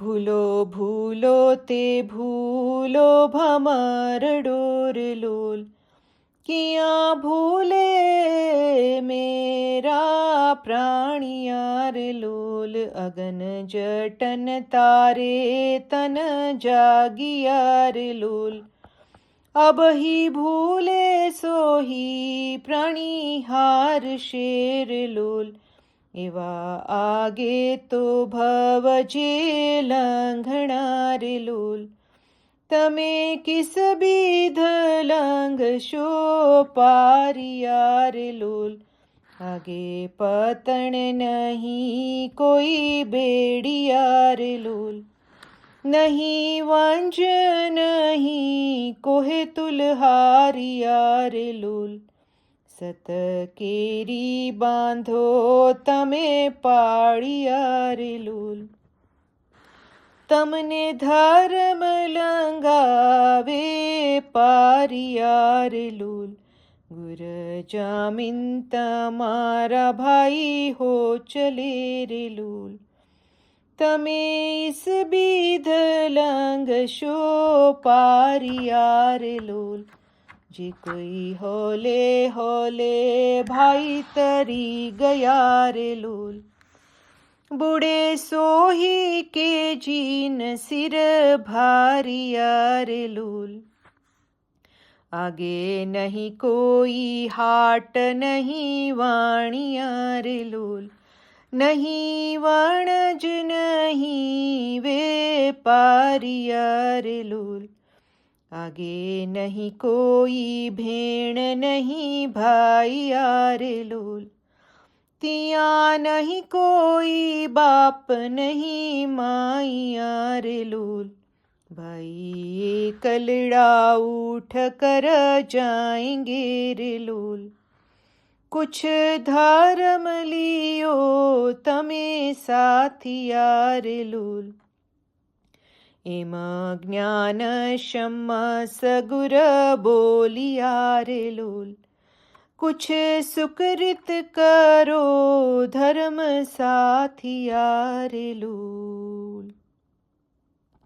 ભૂલો ભૂલો તે ભૂલો ભમર ડોર લોલ, કિયાં ભૂલે મેરા પ્રાણિયાર લોલ, અગન જટન તારે તન જાગિયાર લોલ, अब ही भूले सोही પ્રાણિહાર શેર લોલ, એવા આગે તો ભવજે લંઘણાર લોલ, તમે કિસ બીધ લંઘશો પારિયાર લોલ, આગે પતણ નહીં કોઈ બેડિયાર લોલ, नहीं वंज नहीं कोहे तुलहारियार लोल, सत केरी बांधो तमे पाड़ियार लोल, तमने धर्म लंगावे पारियार लोल, गुर जामिन तमारा भाई हो चले रे लोल, તમે ઇસ બીધ લંઘશો પારિયાર લોલ, જે કોઈ હોલે હોલે ભાઈ તરી ગયા રે લોલ, બુડે સોહી કે જીન સિર ભારિયાર લોલ, આગે નહીં કોઈ હાટ નહીં વાણિયાર લોલ, नहीं वणज नहीं वेपारियार लोल, आगे नहीं कोई भेण नहीं भाईयार लोल, तिया नहीं कोई बाप नहीं माईयार लोल, भाई कलड़ा उठ कर जाएंगे रे लोल, कुछ धर्म लियो तमे સાથિયાર લોલ, એમાં જ્ઞાન શમ સગુર બોલિયાર લોલ, कुछ सुकृत करो धर्म સાથિયાર લોલ।